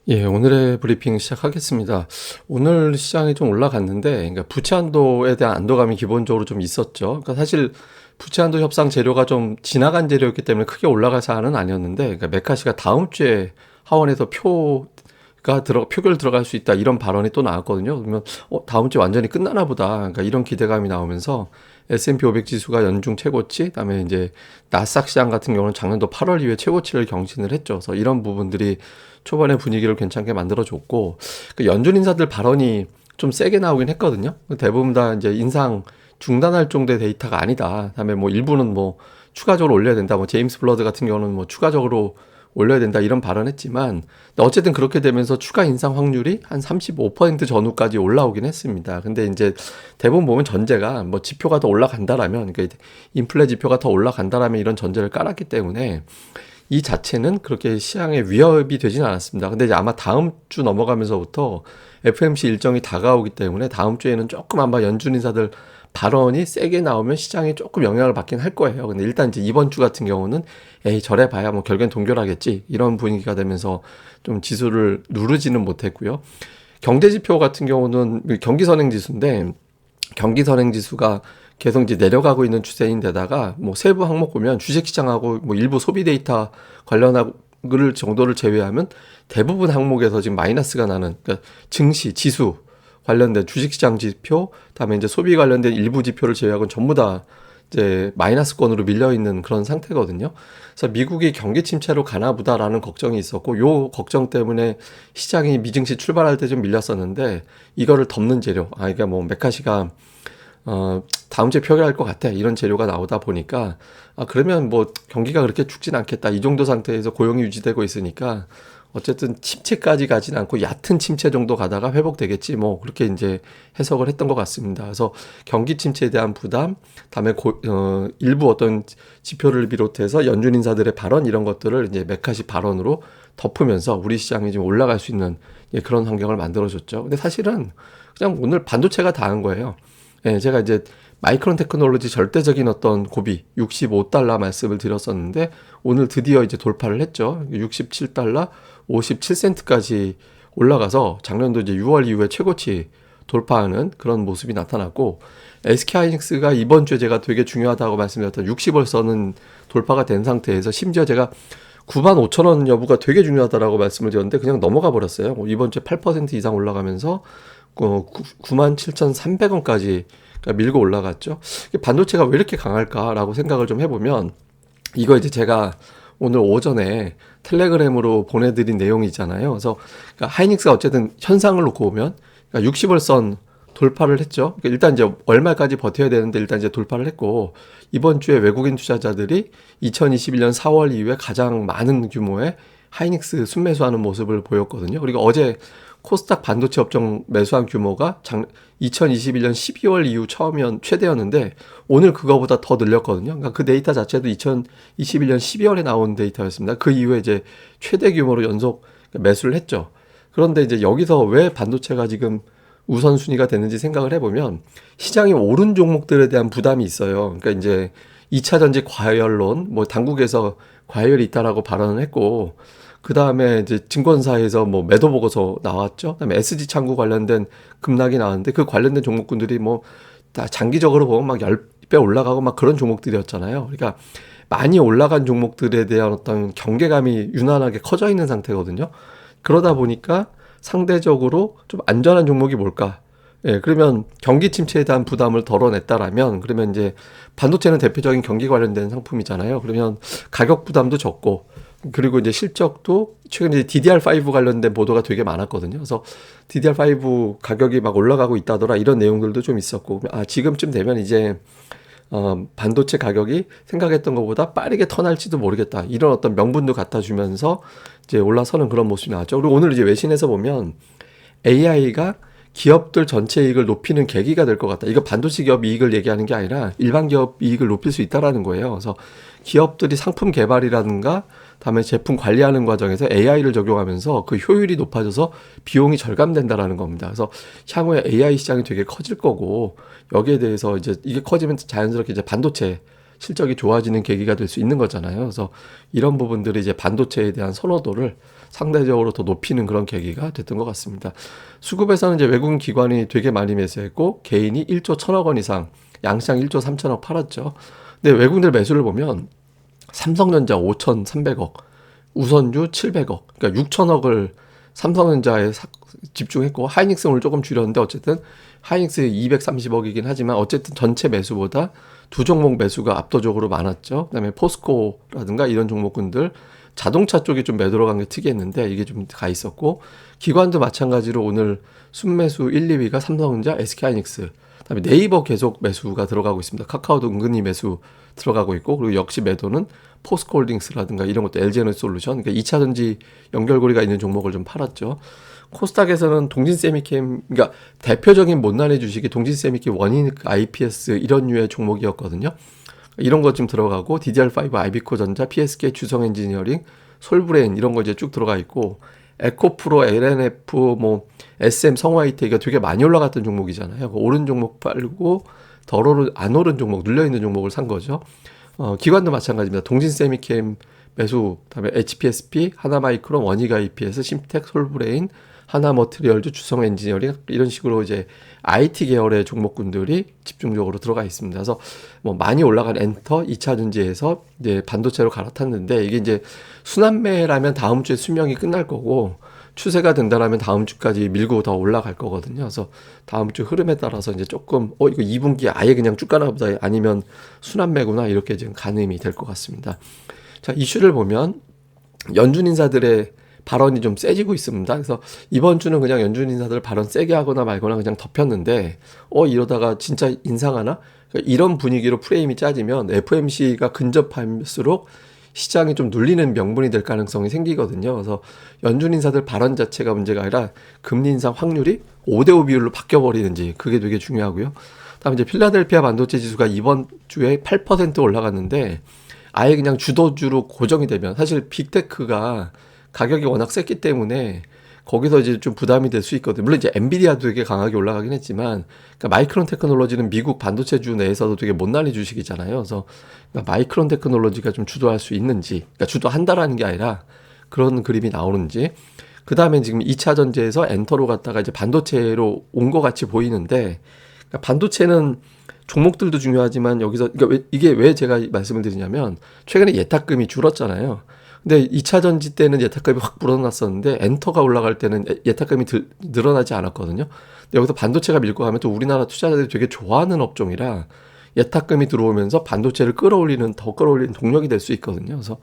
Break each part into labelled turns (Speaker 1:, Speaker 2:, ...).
Speaker 1: 예, 오늘의 브리핑 시작하겠습니다. 오늘 시장이 좀 올라갔는데, 그러니까 부채 한도에 대한 안도감이 기본적으로 좀 있었죠. 그러니까 사실 부채 한도 협상 재료가 좀 지나간 재료였기 때문에 크게 올라갈 사안은 아니었는데, 그러니까 메카시가 다음 주에 하원에서 표결 들어갈 수 있다 이런 발언이 또 나왔거든요. 그러면 다음 주에 완전히 끝나나 보다. 그러니까 이런 기대감이 나오면서 S&P 500 지수가 연중 최고치, 그다음에 이제 나스닥 시장 같은 경우는 작년도 8월 이후에 최고치를 경신을 했죠. 그래서 이런 부분들이 초반에 분위기를 괜찮게 만들어줬고, 그 연준 인사들 발언이 좀 세게 나오긴 했거든요. 대부분 다 이제 인상 중단할 정도의 데이터가 아니다. 다음에 뭐 일부는 뭐 추가적으로 올려야 된다. 뭐 제임스 블러드 같은 경우는 뭐 추가적으로 올려야 된다 이런 발언했지만, 어쨌든 그렇게 되면서 추가 인상 확률이 한 35% 전후까지 올라오긴 했습니다. 근데 이제 대부분 보면 전제가 뭐 지표가 더 올라간다라면, 그러니까 인플레 지표가 더 올라간다라면 이런 전제를 깔았기 때문에 이 자체는 그렇게 시장에 위협이 되지는 않았습니다. 근데 이제 아마 다음 주 넘어가면서부터 FMC 일정이 다가오기 때문에 다음 주에는 조금 아마 연준 인사들 발언이 세게 나오면 시장에 조금 영향을 받긴 할 거예요. 근데 일단 이제 이번 주 같은 경우는 에이 저래 봐야 뭐 결국엔 동결하겠지 이런 분위기가 되면서 좀 지수를 누르지는 못했고요. 경제 지표 같은 경우는 경기 선행 지수인데 경기 선행 지수가 계속 이제 내려가고 있는 추세인데다가 뭐 세부 항목 보면 주식시장하고 뭐 일부 소비 데이터 관련하고 를 정도를 제외하면 대부분 항목에서 지금 마이너스가 나는, 그러니까 증시 지수 관련된 주식시장 지표, 다음에 이제 소비 관련된 일부 지표를 제외하고는 전부 다 이제 마이너스권으로 밀려 있는 그런 상태거든요. 그래서 미국이 경기 침체로 가나 보다라는 걱정이 있었고, 요 걱정 때문에 시장이 미증시 출발할 때 좀 밀렸었는데 이거를 덮는 재료, 그러니까 뭐 메카시가 다음 주에 표결할 것 같아. 이런 재료가 나오다 보니까, 그러면 뭐 경기가 그렇게 죽진 않겠다. 이 정도 상태에서 고용이 유지되고 있으니까, 어쨌든 침체까지 가진 않고 얕은 침체 정도 가다가 회복되겠지. 뭐, 그렇게 이제 해석을 했던 것 같습니다. 그래서 경기 침체에 대한 부담, 다음에 일부 어떤 지표를 비롯해서 연준 인사들의 발언, 이런 것들을 이제 메카시 발언으로 덮으면서 우리 시장이 좀 올라갈 수 있는 그런 환경을 만들어줬죠. 근데 사실은 그냥 오늘 반도체가 다 한 거예요. 예, 제가 이제 마이크론 테크놀로지 절대적인 어떤 고비 65달러 말씀을 드렸었는데 오늘 드디어 이제 돌파를 했죠. 67달러 57센트까지 올라가서 작년도 이제 6월 이후에 최고치 돌파하는 그런 모습이 나타났고, SK하이닉스가 이번 주에 제가 되게 중요하다고 말씀드렸던 60월선은 돌파가 된 상태에서 심지어 제가 9만 5천 원 여부가 되게 중요하다라고 말씀을 드렸는데 그냥 넘어가 버렸어요. 이번 주에 8% 이상 올라가면서 97,300원까지 밀고 올라갔죠. 반도체가 왜 이렇게 강할까라고 생각을 좀 해보면, 이거 이제 제가 오늘 오전에 텔레그램으로 보내드린 내용이잖아요. 그래서 그러니까 하이닉스가 어쨌든 현상을 놓고 보면, 그러니까 60월선 돌파를 했죠. 그러니까 일단 이제 얼마까지 버텨야 되는데 일단 이제 돌파를 했고, 이번 주에 외국인 투자자들이 2021년 4월 이후에 가장 많은 규모의 하이닉스 순매수하는 모습을 보였거든요. 그리고 어제 코스닥 반도체 업종 매수한 규모가 2021년 12월 이후 최대였는데 오늘 그거보다 더 늘렸거든요. 그러니까 그 데이터 자체도 2021년 12월에 나온 데이터였습니다. 그 이후에 이제 최대 규모로 연속 매수를 했죠. 그런데 이제 여기서 왜 반도체가 지금 우선순위가 됐는지 생각을 해보면, 시장이 오른 종목들에 대한 부담이 있어요. 그러니까 이제 2차 전지 과열론, 뭐 당국에서 과열이 있다라고 발언을 했고, 그 다음에 이제 증권사에서 뭐 매도 보고서 나왔죠. 그다음에 SG 창구 관련된 급락이 나왔는데 그 관련된 종목군들이 뭐 다 장기적으로 보면 막 10배 올라가고 막 그런 종목들이었잖아요. 그러니까 많이 올라간 종목들에 대한 어떤 경계감이 유난하게 커져 있는 상태거든요. 그러다 보니까 상대적으로 좀 안전한 종목이 뭘까? 예, 그러면 경기 침체에 대한 부담을 덜어냈다라면, 그러면 이제 반도체는 대표적인 경기 관련된 상품이잖아요. 그러면 가격 부담도 적고, 그리고 이제 실적도 최근에 DDR5 관련된 보도가 되게 많았거든요. 그래서 DDR5 가격이 막 올라가고 있다더라 이런 내용들도 좀 있었고, 지금쯤 되면 이제 반도체 가격이 생각했던 것보다 빠르게 턴할지도 모르겠다. 이런 어떤 명분도 갖다 주면서 이제 올라서는 그런 모습이 나왔죠. 그리고 오늘 이제 외신에서 보면 AI가 기업들 전체 이익을 높이는 계기가 될 것 같다. 이거 반도체 기업 이익을 얘기하는 게 아니라 일반 기업 이익을 높일 수 있다라는 거예요. 그래서 기업들이 상품 개발이라든가 다음에 제품 관리하는 과정에서 AI를 적용하면서 그 효율이 높아져서 비용이 절감된다라는 겁니다. 그래서 향후에 AI 시장이 되게 커질 거고, 여기에 대해서 이제 이게 커지면 자연스럽게 이제 반도체 실적이 좋아지는 계기가 될 수 있는 거잖아요. 그래서 이런 부분들이 이제 반도체에 대한 선호도를 상대적으로 더 높이는 그런 계기가 됐던 것 같습니다. 수급에서는 이제 외국인 기관이 되게 많이 매수했고 개인이 1조 1천억 원 이상 양시장 1조 3천억 팔았죠. 근데 외국인들 매수를 보면 삼성전자 5,300억, 우선주 700억, 그러니까 6천억을 삼성전자에 집중했고 하이닉스 오늘 조금 줄였는데 어쨌든 하이닉스 230억이긴 하지만 어쨌든 전체 매수보다 두 종목 매수가 압도적으로 많았죠. 그다음에 포스코라든가 이런 종목군들 자동차 쪽이 좀 매도로 간 게 특이했는데 이게 좀 가 있었고 기관도 마찬가지로 오늘 순매수 1, 2위가 삼성전자, SK하이닉스 그다음에 네이버 계속 매수가 들어가고 있습니다. 카카오도 은근히 매수 들어가고 있고 그리고 역시 매도는 포스코홀딩스라든가 이런 것도 LG에너지솔루션 그러니까 2차전지 연결고리가 있는 종목을 좀 팔았죠. 코스닥에서는 동진세미캠 그러니까 대표적인 못난이 주식이 동진세미캠 원인 IPS 이런 류의 종목이었거든요. 이런 거 좀 들어가고 DDR5 아이비코전자, PSK 주성엔지니어링, 솔브레인 이런 거 이제 쭉 들어가 있고 에코프로, LNF, 뭐 SM 성화이테가 되게 많이 올라갔던 종목이잖아요. 오른 종목 팔고 안 오른 종목 눌려 있는 종목을 산 거죠. 기관도 마찬가지입니다. 동진세미캠 매수, 그다음에 HPSP, 하나마이크론, 원익 IPS, 심텍, 솔브레인, 하나머티리얼즈, 주성엔지니어링 이런 식으로 이제 IT 계열의 종목군들이 집중적으로 들어가 있습니다. 그래서 뭐 많이 올라간 엔터 2차전지에서 이제 반도체로 갈아탔는데 이게 이제 순환매라면 다음 주에 수명이 끝날 거고 추세가 된다라면 다음 주까지 밀고 더 올라갈 거거든요. 그래서 다음 주 흐름에 따라서 이제 조금 이거 2분기 아예 그냥 쭉 가나 보다 아니면 순환매구나 이렇게 지금 가늠이 될 것 같습니다. 자, 이슈를 보면 연준 인사들의 발언이 좀 세지고 있습니다. 그래서 이번 주는 그냥 연준 인사들 발언 세게 하거나 말거나 그냥 덮였는데 이러다가 진짜 인상하나? 그러니까 이런 분위기로 프레임이 짜지면 FOMC가 근접할수록 시장이 좀 눌리는 명분이 될 가능성이 생기거든요. 그래서 연준 인사들 발언 자체가 문제가 아니라 금리 인상 확률이 5대5 비율로 바뀌어버리는지 그게 되게 중요하고요. 다음에 이제 필라델피아 반도체 지수가 이번 주에 8% 올라갔는데 아예 그냥 주도주로 고정이 되면 사실 빅테크가 가격이 워낙 셌기 때문에 거기서 이제 좀 부담이 될 수 있거든요. 물론 이제 엔비디아도 되게 강하게 올라가긴 했지만, 그러니까 마이크론 테크놀로지는 미국 반도체주 내에서도 되게 못난이 주식이잖아요. 그래서 그러니까 마이크론 테크놀로지가 좀 주도할 수 있는지, 그러니까 주도한다라는 게 아니라 그런 그림이 나오는지. 그 다음에 지금 2차 전지에서 엔터로 갔다가 이제 반도체로 온 것 같이 보이는데, 그러니까 반도체는 종목들도 중요하지만 여기서 그러니까 이게 왜 제가 말씀을 드리냐면 최근에 예탁금이 줄었잖아요. 근데 2차 전지 때는 예탁금이 확 불어났었는데 엔터가 올라갈 때는 예탁금이 늘어나지 않았거든요. 근데 여기서 반도체가 밀고 가면 또 우리나라 투자자들이 되게 좋아하는 업종이라 예탁금이 들어오면서 반도체를 더 끌어올리는 동력이 될 수 있거든요. 그래서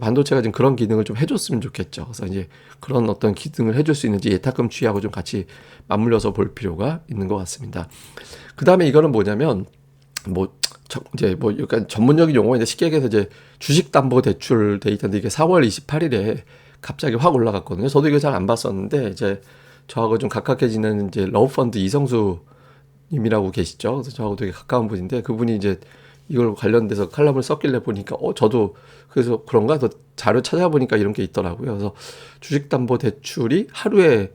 Speaker 1: 반도체가 지금 그런 기능을 좀 해줬으면 좋겠죠. 그래서 이제 그런 어떤 기능을 해줄 수 있는지 예탁금 취하고 좀 같이 맞물려서 볼 필요가 있는 것 같습니다. 그 다음에 이거는 뭐냐면 이제 약간 전문적인 용어인데 쉽게 얘기해서 이제 주식담보대출 데이터인데 이게 4월 28일에 갑자기 확 올라갔거든요. 저도 이거 잘 안 봤었는데 이제 저하고 좀 가깝게 지내는 이제 러브펀드 이성수 님이라고 계시죠. 그래서 저하고 되게 가까운 분인데 그분이 이제 이걸 관련돼서 칼럼을 썼길래 보니까 저도 그래서 그런가 더 자료 찾아보니까 이런 게 있더라고요. 그래서 주식담보대출이 하루에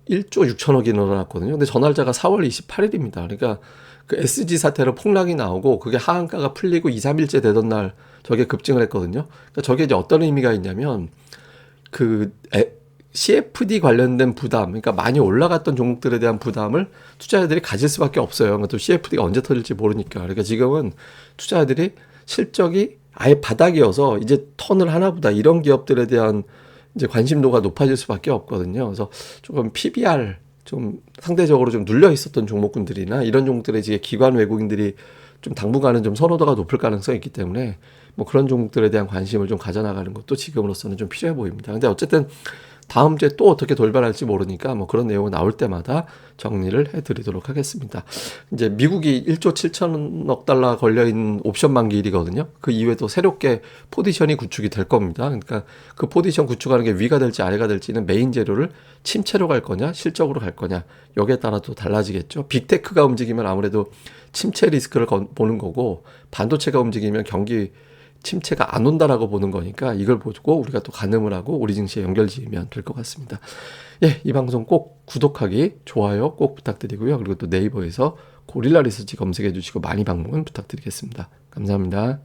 Speaker 1: 1조 6천억이 늘어났거든요. 근데 전날짜가 4월 28일입니다. 그러니까 그 SG 사태로 폭락이 나오고 그게 하한가가 풀리고 2, 3일째 되던 날 저게 급증을 했거든요. 그러니까 저게 이제 어떤 의미가 있냐면 CFD 관련된 부담, 그러니까 많이 올라갔던 종목들에 대한 부담을 투자자들이 가질 수밖에 없어요. 그러니까 또 CFD가 언제 터질지 모르니까. 그러니까 지금은 투자자들이 실적이 아예 바닥이어서 이제 턴을 하나보다 이런 기업들에 대한 이제 관심도가 높아질 수밖에 없거든요. 그래서 조금 PBR 좀 상대적으로 좀 눌려 있었던 종목군들이나 이런 종목들에 이제 기관 외국인들이 좀 당분간은 좀 선호도가 높을 가능성이 있기 때문에 뭐 그런 종목들에 대한 관심을 좀 가져나가는 것도 지금으로서는 좀 필요해 보입니다. 근데 어쨌든 다음 주에 또 어떻게 돌변할지 모르니까 뭐 그런 내용이 나올 때마다 정리를 해드리도록 하겠습니다. 이제 미국이 1조 7천억 달러 걸려있는 옵션 만기일이거든요. 그 이후에도 새롭게 포지션이 구축이 될 겁니다. 그러니까 그 포지션 구축하는 게 위가 될지 아래가 될지는 메인 재료를 침체로 갈 거냐 실적으로 갈 거냐 여기에 따라 또 달라지겠죠. 빅테크가 움직이면 아무래도 침체 리스크를 보는 거고 반도체가 움직이면 경기 침체가 안 온다라고 보는 거니까 이걸 보고 우리가 또 가늠을 하고 우리 증시에 연결 지으면 될 것 같습니다. 예, 이 방송 꼭 구독하기, 좋아요 꼭 부탁드리고요. 그리고 또 네이버에서 고릴라 리서치 검색해 주시고 많이 방문 부탁드리겠습니다. 감사합니다.